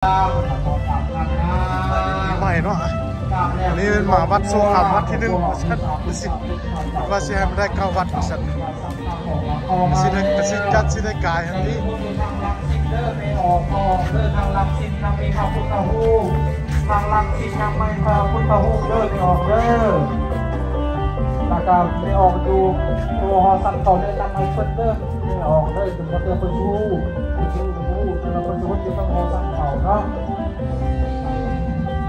ใหม่เนาะอันนี้เป็นหมาวัดโซขามวัดที่1ฉันว่าสิให้มันได้9วัดฉันสิได้กายอันนี้ทางลังสินทางมีพระพุทธรูปทางลังสินทางไม่พระพุทธรูปเดินออกเด้อแล้วก็ไม่ออกดูตัวหอสันต่อเนี่ยนำให้เพิ่นเด้อไม่ออกเด้อถึงมาเจอเพิ่นรู้แต่เราเพิ่นรู้อยู่ต้องหอสันเก่าเนาะ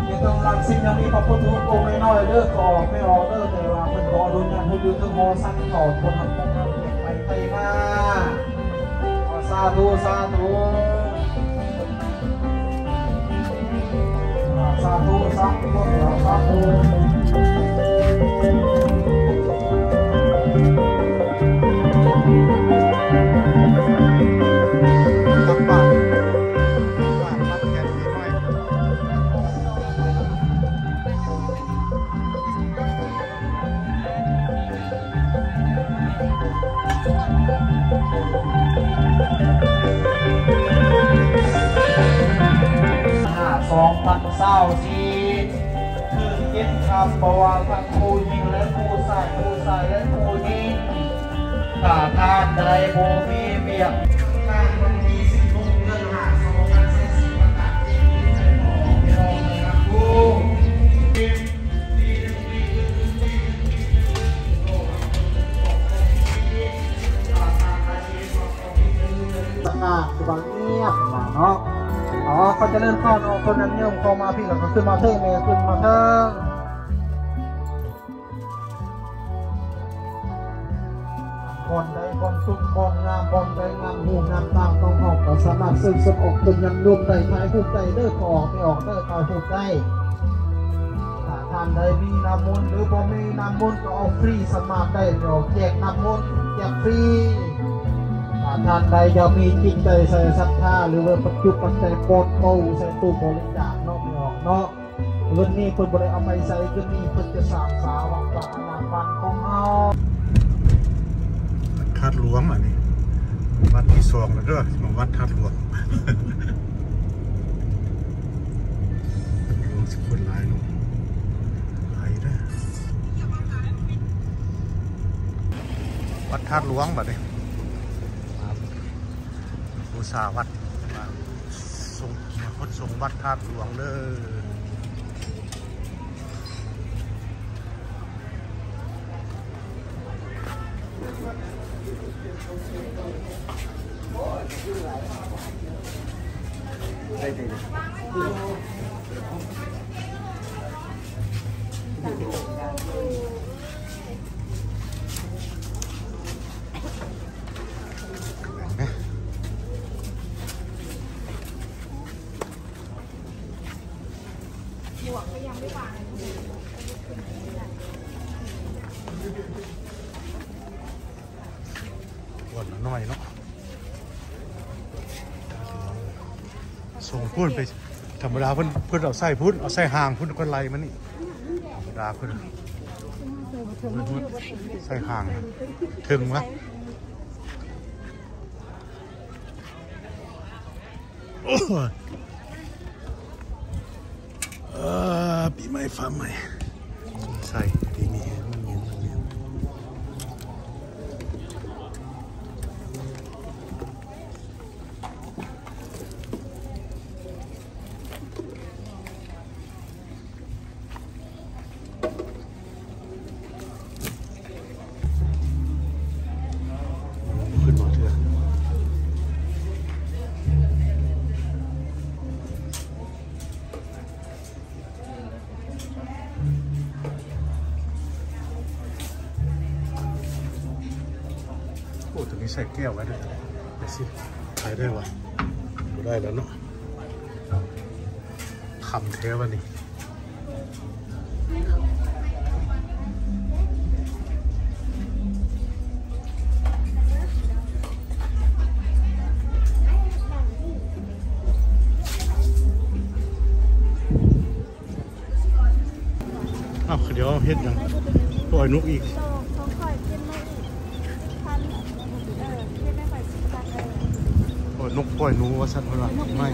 ยังต้องลังสินยังมีพระพุทธรูปองค์น้อยเด้อก็ออกไม่ออกเด้อแต่ว่าเพิ่นขออนุญาตให้อยู่ถึงหอสันเก่าคนทำงานไปมาสาธุสาธุสาธุสาธุสาธุตักบาตรวัดแก่นมีน้อย2024คือเก็บคำบอกว่าทั้งผู้หญิงและผู้ชายและผู้หญิงถ้าท่านใดบ่มีเบียดท่านต้องมีสิ่งมุ่งเงินหาสมกันเสียสีประกาศที่มีใจขอพี่น้องนะครับผู้สง่าคือบางเงียบเนาะเขาจะเล่นข้อนออกคนนั้นเนี่ยพอมาพี่หลังก็ขึ้นมาเทิงเนี่ยขึ้นมาเทิงบอลใดบอลสุดบอลงามบอลใดงามหูงามตาต้องออกก็สามารถซึ่งสุดออกตึงยันรวมใจท้ายผู้ใจเลิกออกไม่ออกเลิกเอาผู้ใจถ้าท่านใดมีน้ำมนต์หรือบ่มีน้ำมนต์ก็เอาฟรีสามารถได้เดี๋ยวแจกน้ำมนต์แจกฟรีท่านใดจะมีจิตใจใส่ศรัทธาหรือว่าปัจจุบันใจโปรดโอ้ใส่ตู้บริจาคเนาะไม่ออกเนาะเงินนี้คนบริเอาไปใส่เงินนี้เพื่อจะสร้างสาวังว่าอนาคตของเราทัดหลวงอันนี้วัดที่2แล้วด้วยมาวัดทัดหลวงหลวงสิคนหลายเนาะหลายนะวัดทัดหลวงบัดนี้บูชาวัดมาส่งคนส่งวัดทัดหลวงเด้อหมวกก็ยังไม่วางก่อนหน่อยเนาะส่งพุ่นไปธรรมดาเพิ่นเอาใส่พุ่นเอาใส่ห่างพุ่นก็ไล่มันนี่ธรรมดาเพิ่นใส่ห่างถึงวะปีใหม่ฟ้าใหม่ใส่ปีนี้มันเย็นขึ้นมาเถอะโอ้ตรงนี้ใส่แก้วไว้ด้วยไปสิขายได้วะดูได้แล้วเนาะคำเทวะนี่เดี๋ยวเฮ็ดยังปล่อยนกอีก นกปล่อยหนูว่าสัตว์อะไรไม่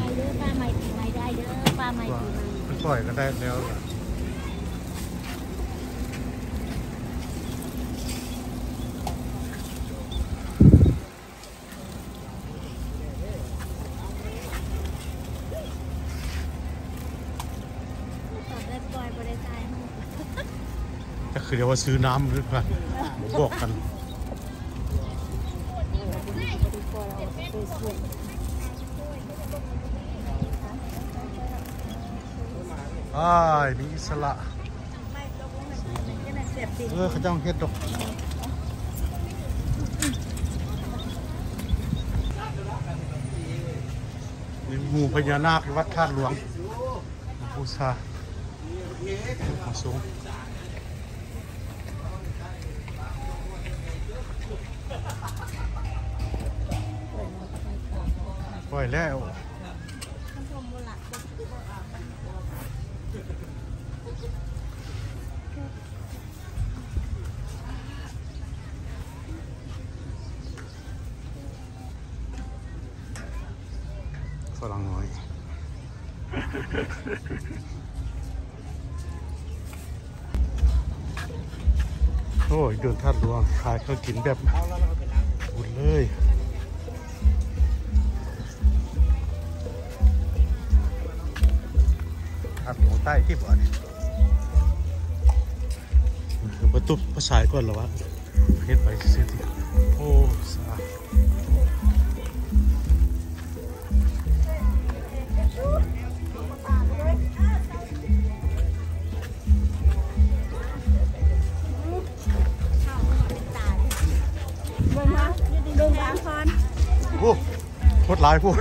าใหม่ปีใหม่ ปล่อยก็ได้แล้ว ตอบได้ปล่อยบริษัท ก็คือเดี๋ยวว่าซื้อน้ำหรือเปล่าบอกกันมีอิสระเขาจ้องเฮ็ดดอกมีหมู่พญานาควัดธาตุหลวงบูชามาสูงปล่อยแล้วฝรั่งน้อยโอ้ยเดินธาตุหลวงขายข้าวกินแบบบุญเลยธาตุหลวงใต้ที่บ่อนี่ประตูภาษาก่อนเหรอวะเฮ็ดไปเสียทีโอ้สะอาดโอ้โคตรหลายพูด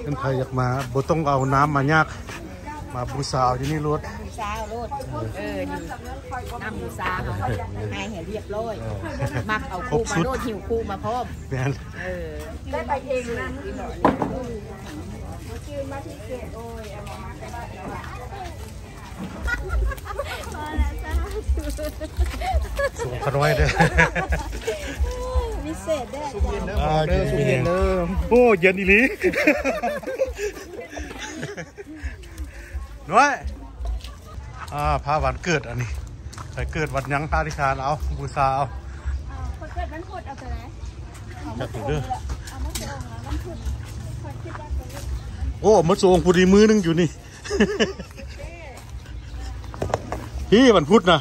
คนไทยอยากมาบ่ต้องเอาน้ำมายากมาบูชาอยู่นี่รถบูชาโลดนี่น้ำบูชาให้เห็นเรียบร้อยมักเอาคู่มาโลดหิวคู่มาพร้อมแม่นได้ไปเองนะชื่อมาที่เกตโอ้ยสูงขน้อยเด้อพิเศษได้สุเย็นเด้อโอ้เย็นอีหลีน้อยพาวันเกิดอันนี้ใครเกิดวันยังพาธิคารเอาบูชาเอาคนเกิดวันพุธเอาไปไหนจัดเด้อเอามาส่งแล้ววันพุธโอ้มาส่งพอดีมือนึงอยู่นี่พี่วันพุธนะ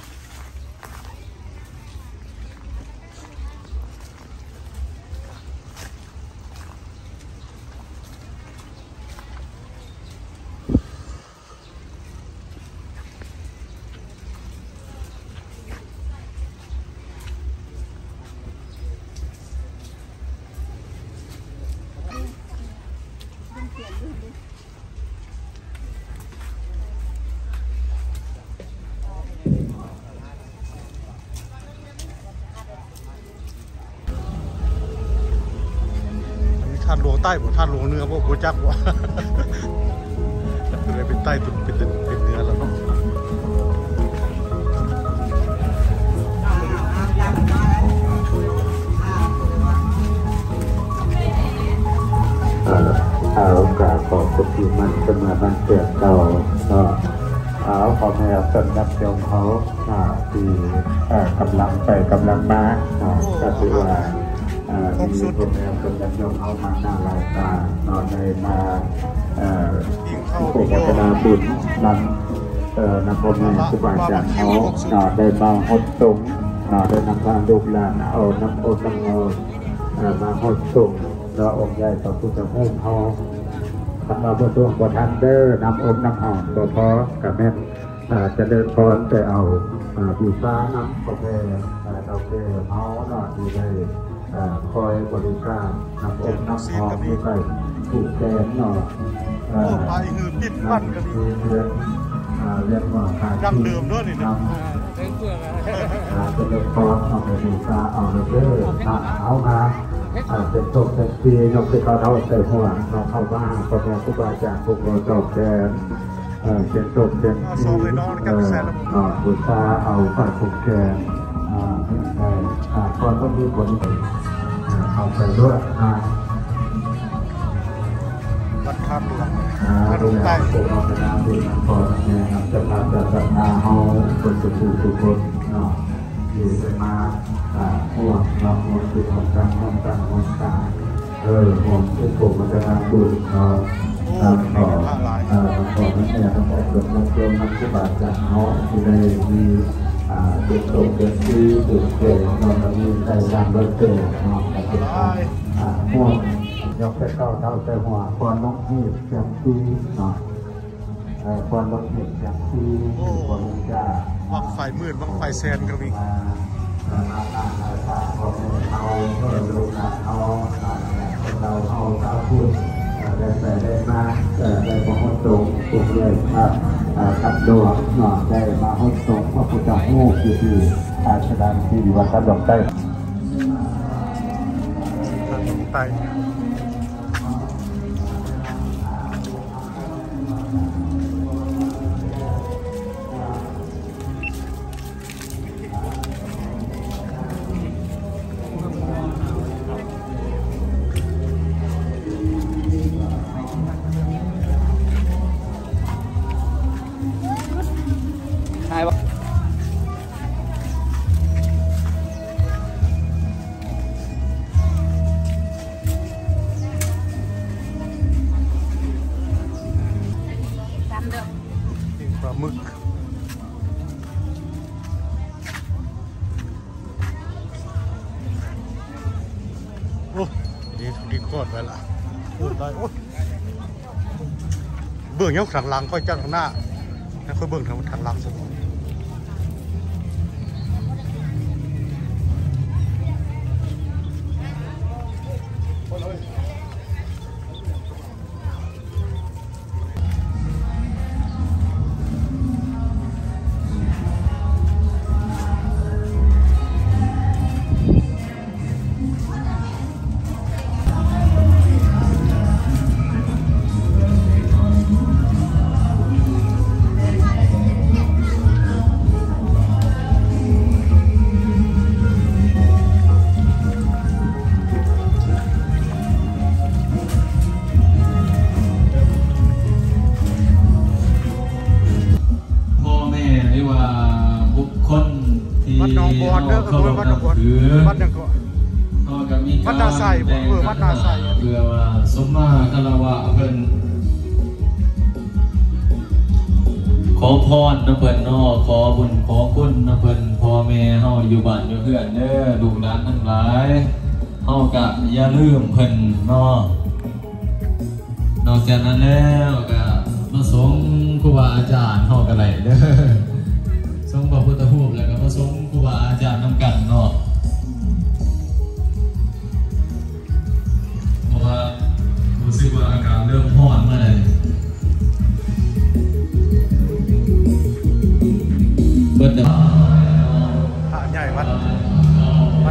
ท่านหลวงใต้บ่ท่านหลวงเนื้อบ่จักบ่เลยเป็นใต้ตุนเป็นเนื้อแล้วเนาะเอาโอกาสขอบคุณที่มันจะมาบันเกิดเราก็เอาขอให้เราสนับสนุนเขาที่กำลังไปกำลังมาก็ถือว่ามีคนแล้วคนยังยกเอามาหน้าลายตาตอนในมาผู้พัฒนาบุญนำพ่อแม่ครูบาอาจารย์เขาได้มาหดสูงได้นำพาลูกหลานเอาน้ำโอน้ำเงามาหดสูงแล้วองค์ใหญ่ต่อผู้จะให้เขาทำมาบนดวงบนทันเดอร์น้ำอมน้ำหอมตัวพอกับแม่จะเดินพรไปเอาบูชาน้ำกาแฟเอาเกลือเอาหน่อยดีเลยคอยบริการนำอมน้ำหอมไปผูกแขนหน่อย โอ้ไปหือปิดบ้านกันดีดังเดิมด้วยนี่นะเป็นเรื่องตอนเอาไปดูตาเอาไปเจอเอามาเป็นตกเป็นปียกไปเขาเท่าใส่หัวเราเข้าบ้านพ่อแม่ครูบาอาจารย์พวกเราจบแดนเป็นตกเป็นปีบูชาเอาฝ่ายผูกแกนก่อนต้องมีผลเอาไปด้วยวัดท่าหลวงกระดูกไตผมเอาไปน้ำดูน้ำพอเนี่ยจะพาจะศรัทธาเอาคนสุขุสุขนอยู่ไปมาห่วงเราห่วงติดห่วงกันห่วงกันห่วงกันห่วงที่ผมมันจะทำบุญขอนั่นเนี่ยต้องแต่เกิดมาเกิดมาที่บาดจากเขาที่ได้มีเด็กโตเด็กที่ถูกเกิดนอนมีใจร่างรถเกิดแต่เป็นห่วงยกไปเข้าเท้าใจหัวควรน้องหีบอย่างที่ควรน้องหีบอย่างที่ควรจะบังไฟมืดบังไฟแซนก็มีเอาพูดได้มาได้มาห้องตรงถูกเลยตัดดวงได้มาห้องตรงพระพุทธโมกข์อยู่ที่ชดานที่วัดตัดดอกใต้ไตปลาหมึกโอ้นี่ถูกดีโคตรไปละพูดไปโอ้เบื้องยังถังหลังค่อยจ้างทางหน้าแล้วค่อยเบื้องทางหลังสักวัดหนองบอนเด้อก็วัดหนองบอนวัดยังก็วัดนาไซวัดนาไซเพื่อว่าสมมาคารวะเพิ่นขอพรนะเพิ่นเนาะขอบุญขอคุณนะเพิ่นพ่อแม่เฮาอยู่บ้านอยู่เฮือนเด้อลูกหลานทั้งหลายเฮาก็อย่าลืมเพิ่นเนาะนอกจากนั้นแล้วก็มาสงครูบาอาจารย์เฮาก็ได้เด้อทรงพระพุทธรูปแล้วก็มาทรงครูบาอาจารย์นำกันเนาะเพราะว่ารู้สึกว่าอาการเริ่มร้อนมาเลยเปิดเดี๋ยวพระใหญ่วั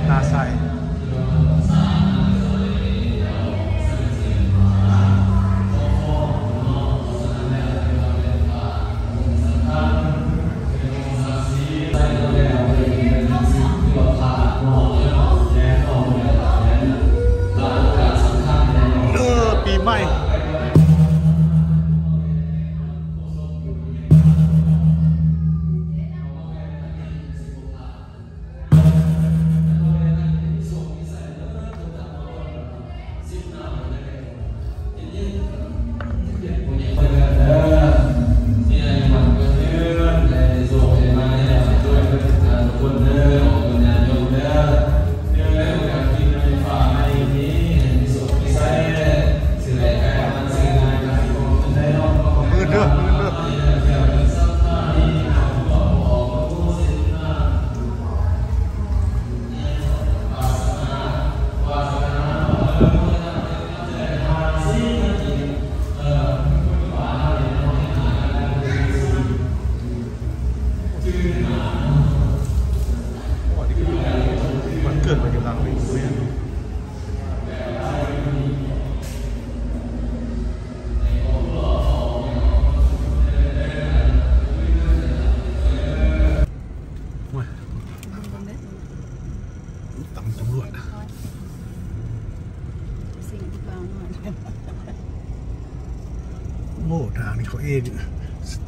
ดนาไซเ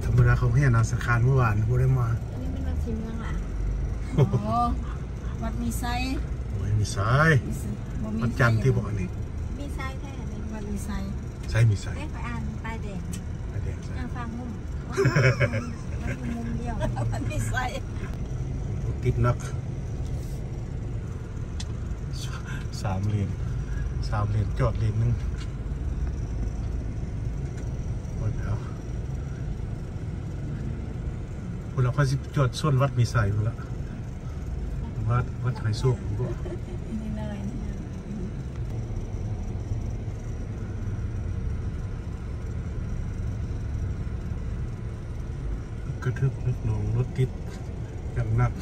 รมดาเขาให้นาสคารเมื่อวานพูดได้มา อันนี้เป็นวัดศรีเมืองล่ะโอ้วัดมีไซ โอ้ยมีสายวัดจันทร์ที่บอกอันนี้ มีไซแท้เลยวัดมีไซ ใช่มีสาย ได้ไปอ่านป้ายแดง ไปแดงใช่ ฟังมุมมันมีมุมเดียววัดมีไซ ติดนัก3 เลนจอดเลนนึงหมดแล้วพวกเราก็จอดส่วนวัดมีสายหมดแล้ววัดไทยสุกก็ นี่เลย กระทึกนึกหนองรถติดอย่างหนัก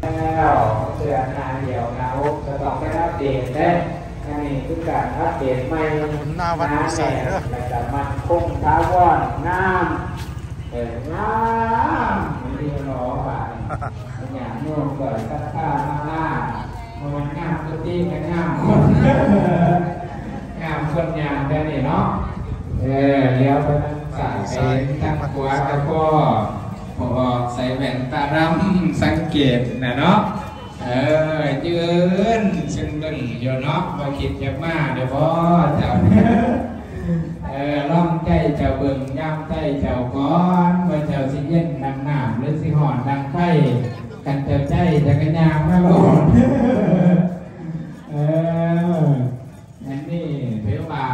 แล้วเสื้องานเดี่ยวนะจะต้องไปอัปเดตได้อันนี้คือการอัปเดตใหม่ หน้าวัดมีสายเด้อ แต่มันคงท้าวอนงามงามไม่ได้รอว่าอย่างโน้มเกิดตั้งตาหน้ามันงามตัวตีกันงามคนงามคนงามได้เนี่ยเนาะเลี้ยวไปทางซ้ายไปทางขวาแล้วก็พอใส่แว่นตาดำสังเกตนะเนาะยืนซึ่งดึงอยู่เนาะมาคิดจะมาเดี๋ยวพ่อเจ้าล่องใจเจ้าเบิ่งย่ำใจเจ้าก้อนว่าเจ้าสิเย็นดังน้ำหรือสิหอนดังไฟกันเจ้าใจจะกระยามมาหลอดอันนี้เทวา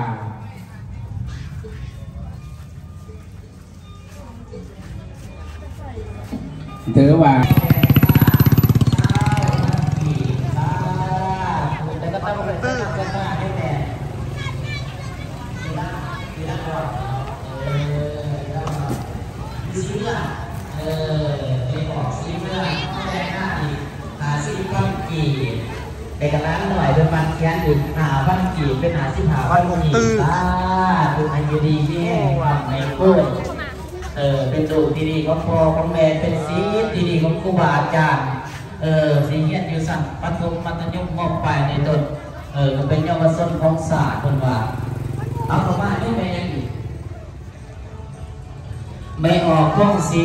เทวาไปกันแล้วหน่อยเป็นมันแค้นอีก5,000 กีบเป็น55,000 กีบดูอันดีที่ในกุ้งเป็นดูดีๆของพ่อของแม่เป็นซีดีๆของครูบาอาจารย์สีเงี้ยอยู่สั่งปฐมมัธยมมปลายในต้นก็เป็นเยาวชนของศาสตร์คนว่าเอาเข้ามาได้ไหมยังอีกไม่ออกข้องสี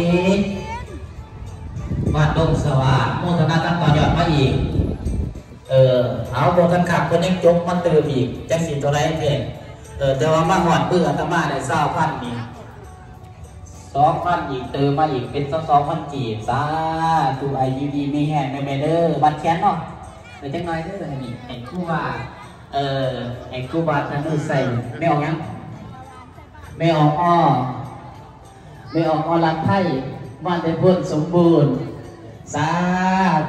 วาดดงสว่างโมทนาตั้งต่อยอดมาอีกเอาโมทันขับคนยังจบมันเติมอีกจังสิตัวไรเพื่อนแต่ว่ามาหอดเพื่ออาตมาได้20,000นี่2,000อีกเติมมาอีกเป็น2,000 กีบซาตูไอยูดีมีแห่งในเมเดอร์บัตรแค้นเนาะเดี๋ยวจังน้อยเด้อนี่ไอ้คู่ว่าไอ้คู่ว่าท่านดูใส่ไม่ออกยังไม่ออกรักไทยบ้านได้พ้นสมบูรณ์สา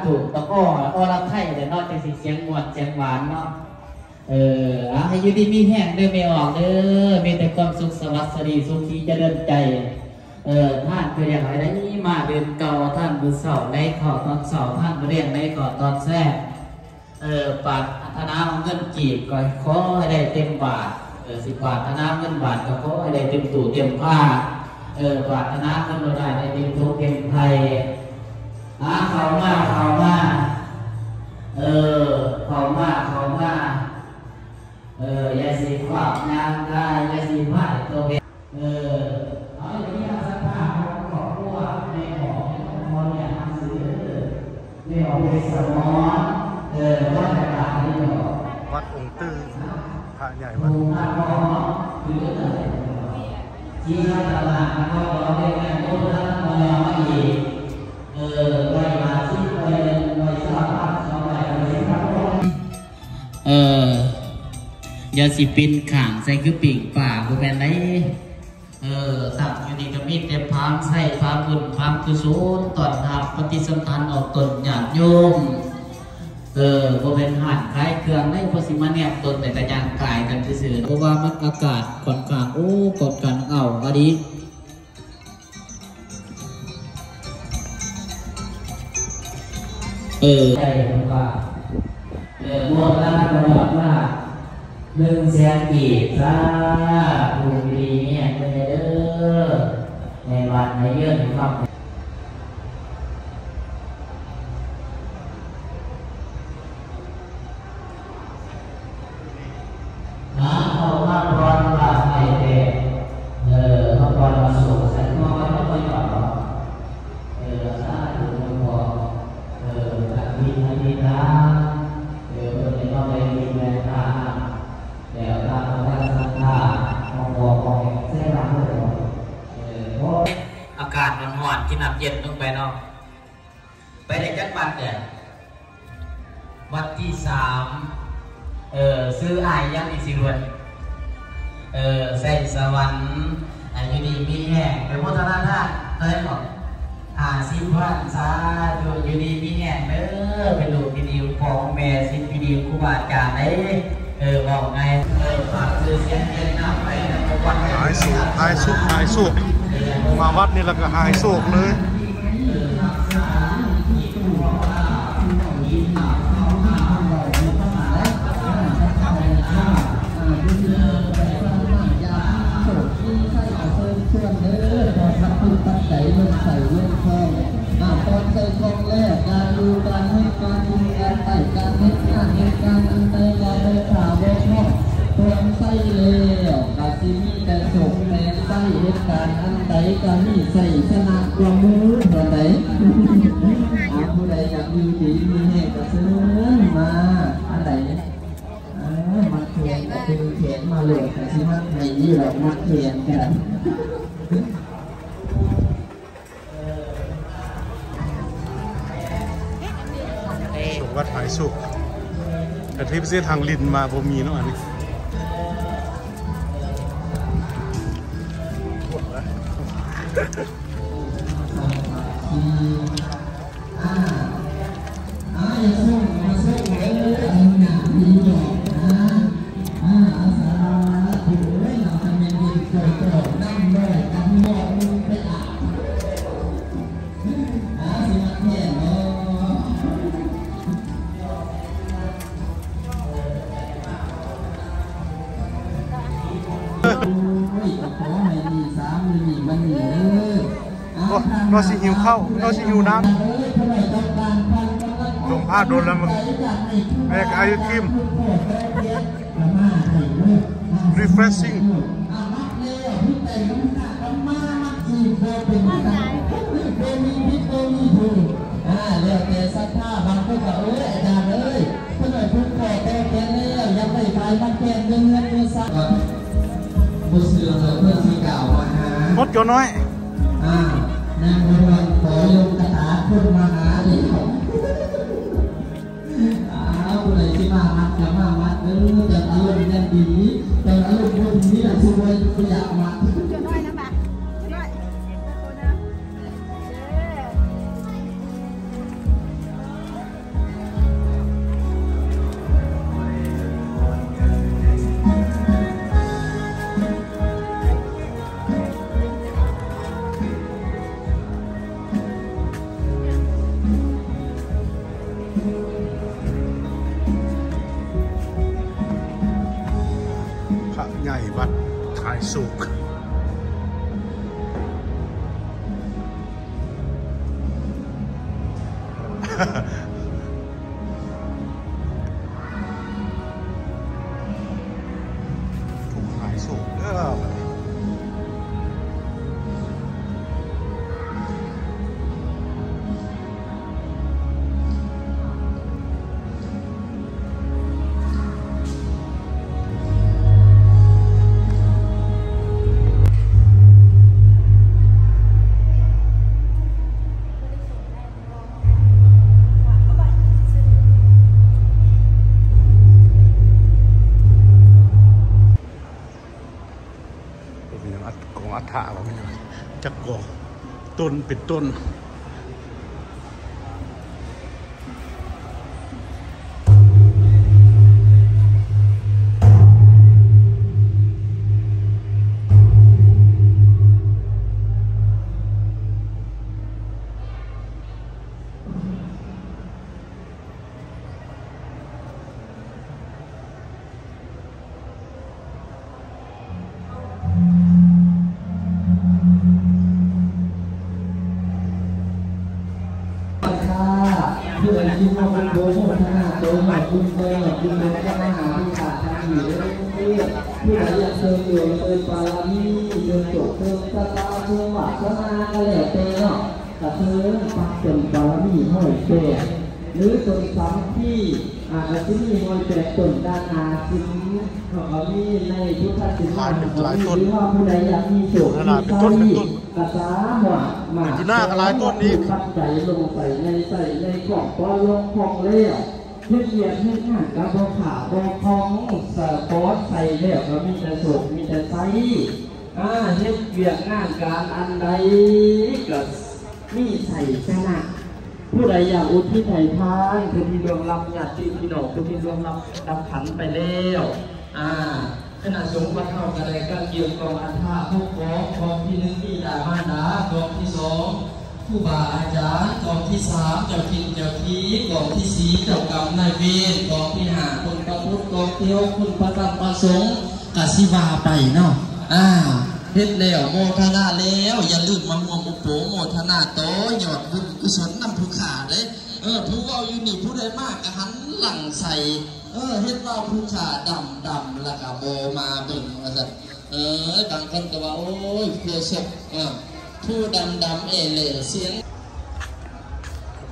ธุตะก้อรักไทยแต่นอกจากเสียงหวานเสียงหวานเนาะให้อยู่ดีมีแห้งเด้อไม่ออกเด้อมีแต่ความสุขสวัสดีสุขีเจริญใจท่านคืออย่างไรได้มาเดินเก่าท่านบุญเสาในขอตอนเสาท่านเรียนในขอตอนแท้ปาธนาเงินกีบก็ขอให้ได้เต็มบาท10 บาทธนาเงินบาทก็ขอให้ได้เต็มตู้เต็มผ้าปาธนาเงินเราได้เต็มตู้เต็มไทยเข้ามาเข้ามาอย่าสีขวางงานได้อย่าสีผ้าตัวเองเอาอย่างนี้สักผ้าขอรู้ว่าไม่ออกคนเนี่ยทำสื่อไม่ออกเป็นสมองว่าแต่ละนี่หรอวัดองค์ตื้อพระใหญ่วัดที่นั่นตลาดก็เราได้แค่โน้ตนั้นมาอีกไปมาที่ไปสร้างบ้านสมัยอะไรครับอย่าสิปินข่างใส่คือปิ่งป่าคือเป็นไรตักอยู่นี่ก็มีแต่พามใส่พามบุญพามกุศลตอนทำปฏิสัมพันธ์ออกตนญาติโยมก็เป็นหันคล้ายเครื่องในพสิมาเนี่ยตนแต่กระยานกลายกันซื่อเพราะว่ามันอากาศค่อนข้างกดกันอดีใช่ผมว่าโมลาตลอดว่า100,000 กีบซาดูดีเนี่ยเป็นเด้อในวันในเยื่อถึงคำ กินน้ำเย็นลงไปเนาะไปได้จัดบัตรเนี่ยวัดที่3ซื้ออายยังอีสิรวนใส่สวรรค์อยู่ดีมีแห่งไปพุทธนาถเคยบอก50,000 สาธุอยู่ดีมีแห่งเด้อเป็นลูกพี่ดิวของแม่สิพี่ดิวครูบาอาจารย์ได้บอกไงฝากซื้อเสียงเย็นน้ำไปนะวันหายสุกมาวัดนี่แล้วก็หายสุกเลยใส่เรื่องใส่เรื่องทองตอนใส่ทองแรกการดูการให้การดูการใส่การเฮ็ดการอันใดการใดข่าวบ่ชอบตัวใส่แล้วกาซิมีแต่โศกแทนใส่เฮ็ดการอันใดการมีใส่ชนะกว่ามือเท่าใดผู้ใดอยากมีดีมีแห่งก็ซื้อมาอันใดมาเขียนก็คือเขียนมาเลยแต่ที่มันในนี้เรามาเขียนกันสุกวัดหายสุกแต่ที่เส้นทางลินมาผมมีเนาะอันนี้เราสิหิวข้าวเราสิหิวน้ำลงผ้าโดนแล้วมึงแม่ไอศครีม refreshing เรียกแต่สักผ้าบางคนก็อาจารย์เพื่อนพูดขอแต่แกนแล้วยังไม่ไปมันแกนเงินเงินสักบุษเรือเพื่อนที่เก่ามาหาม ดเกี่ยวน้อยนางวันขอยกคาถาคุณมาหาดิผู้ใดที่มามัดจะมามัดจะอารมณ์ยังดีแต่อารมณ์วันนี้แหละช่วยประหยัดมัดจะน้อยนะบ่ะจะน้อยพระใหญ่วัดขายสุกถูกขายสุกของอัฐะว่ามันจักก่อต้นเป็นต้นเพื่อที่ว่ามันโดนพัฒนาโดยหมายคุณเบอร์คุณเป็นเจ้าหน้าที่ขาดทางอยู่ได้เรื่อยๆผู้ใดอยากเติมเดือดเติมปารามีเติมจบเติมสตาเติมหวัดสนาก็แล้วแต่เนาะแต่เติมปักเติมปารามีห้อยแปดหรือต้นซ้ำที่ที่มีห้อยแปดต้นด้านนาซิมเขามีในพุทธศิลป์หรือว่าผู้ใดอยากมีโชคมี กระซ้าหมาหมาที่หน้ากระไรต้นนี้ตั้งใจลงใส่ในกล่องก็ลงของเลี้ยวเพื่อเกียรติให้งานกระบอกขาบอกของสปอร์ตใส่เลี้ยวก็มีแต่สดมีแต่ไซเฮ็ดเวียกงานการอันใดก็มีใส่ชนะผู้ใดอยากอุทิศไถ่ทานคือที่รวมรับญาติพี่น้องคือที่รวมรับขันไปแล้วขณะสงฆ์พระเท่ากระไดก็เกี่ยวกองอันท่าผู้กองที่หนึ่งมีดามาดากองที่สองผู้บาอาจารย์กองที่สามเจ้าทินเจ้าทีกองที่สี่เจ้ากรรมนายเวรกองที่ห้าคนประพุทธกองที่หกคนประธรรมประสงค์กสิวาไปเนาะเฮ็ดแล้วโมทนาแล้วอย่าลืมมาห่วงอุปโภโมทนาโตยอดบุญกุศลนำผู้ขาเลยผู้เอาอยู่นี่ผู้ใดมากกะหันหลังใส่เฮ็ดว่าผู้ขาดำแล้วก็โบมาเบิ่งว่าซั่นบางคนก็ว่าโอ้ยเพื่อศพผู้ดำเอเล่เสียง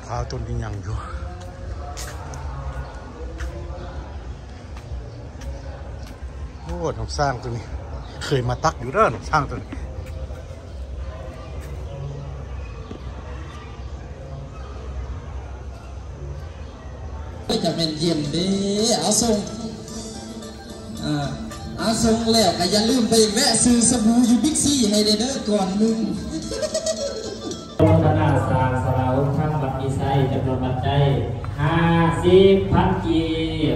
ข้าวต้นนี้ยังอยู่โอ้น้ำสร้างตัวนี้เคยมาตักอยู่เด้อน้ำสร้างตัวนี้จะเป็นเย็นดีเอาส่งแล้วก็อย่าลืมไปแวะซื้อสบู่ยูบิ๊กซี่ให้เด้อก่อนมึงโฆษณาสร้างสลาวุฒิข้างบัตรมีไซจำนวนบัตรใจ50,000 กี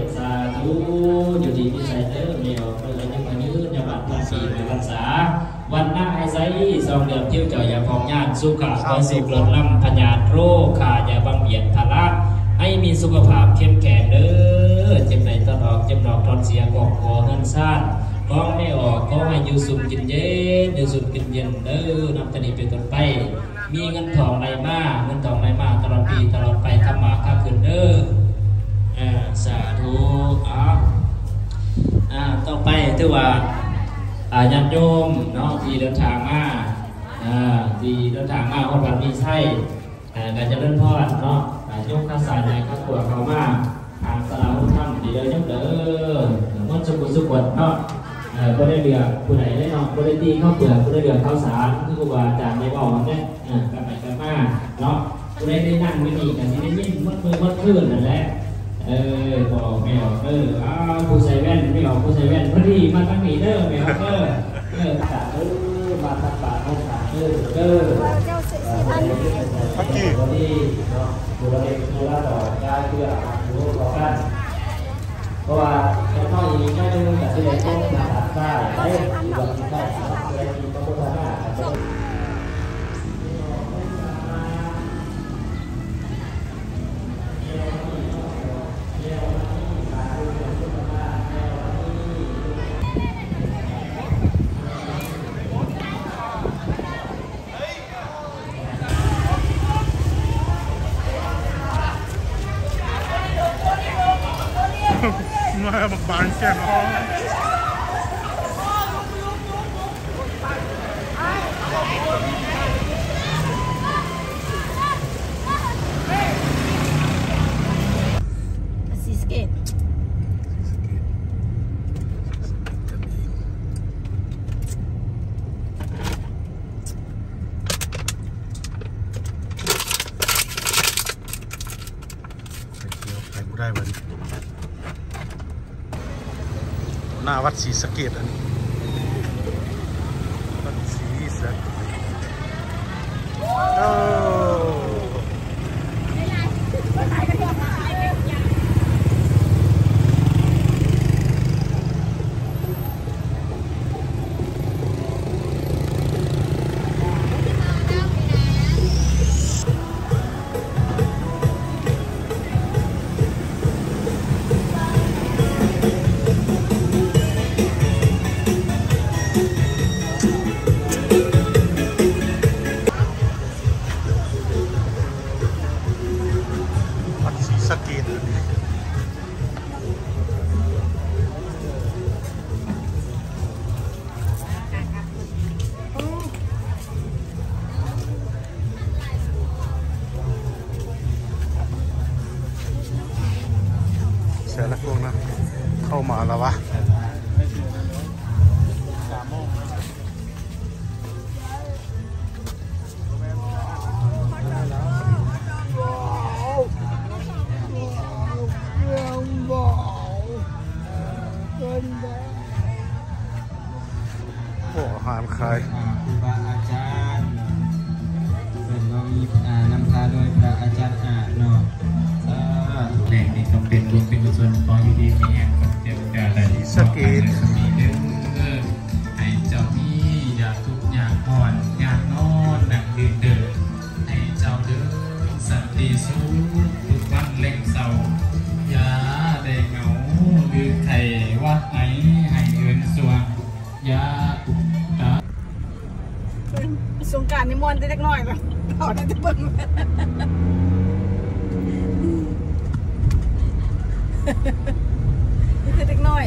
บสาธุอยู่ดีมีไซเดอร์เมียวเพื่อยังมายืนยาบัตรภาษีในพรรษาวันหน้าไอไซซองเดือดเที่ยวเจาะยาพองญาติสุขะก็สุขลดล่ำพญาโรคขายาบังเบียดภาระให้มีสุขภาพเข้มแข็งเด้อเจ็บไหนตอนออกเจ็บหนอกทอนเสียกอกคอเงินซ่านก้องไม่ออกก็ให้อยู่สุ่มกินเย็นอยู่สุ่มกินเย็นเด้อนำตนีเป็นต้นไปมีเงินทองไหลมาตลอดปีตลอดไปทำมาค้าขึ้นเด้อสาธุต่อไปถือว่าญาติโยมเนาะที่เดินทางมาคนวันมีไส้การจะเล่นพอดเนาะยกข้าสารในข้าขวดเขามาทางสลาวุฒิธรรมดีเด้อยกเด้อมันสุขเนาะก็ได้เรือผู้ไหนได้เนาะก็ได้ตีข้าวเปลือกก็ได้เรือข้าวสารที่ครูบาอาจารย์ได้บอกเนี่ยกันไปกันมาเนาะก็ได้นั่งไม่ดีกันที่ได้ยิ่งมัดมือมัดขึ้นนั่นแหละบอกไม่ออกผู้ใส่แว่นไม่ออกผู้ใส่แว่นพอดีมาตั้งนี้เด้อไม่ออกเด้อตามาตักบาตรให้ตาเด้อพักกี้บุรีบุรีดอกได้เพื่อรู้ต่อกันเพราะว่าจะต้องอย่างนี้แค่เรื่องแต่ที่เราต้องผ่าตัดได้แบบนี้ได้ได้ที่ต้องพัฒนามาบักบานแก่ท้องซีสเกตไปกูได้วันหน้าวัดศรีสะเกษอันนี้วัดศรีสะเกเสียละพวกนะเข้ามาแล้ววะ านขาย ครูบาอาจารย์เป็นน้องนำพาโดยพระอาจารย์เนาะแหล่งนี้ก็เป็นบุญเป็นกุศลขออยู่ดีมีแห่งกับเจ้าได้สเกตมีเด้อให้เจ้ามีอย่าทุกข์อย่าอ่อนอย่านอนนั่งยืนเดินให้เจ้าเดินสันติสุขทุกวันเล่งเศร้าอย่าได้เหงาหรือไทยว่าไอ้ให้เงินสวงอย่าสงการนิมนต์เล็กน้อยแบบต่อได้จะเบิ่งนี่คือเล็กน้อย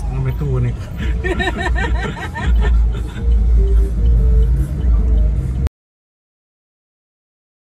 เอาไปตู้นี่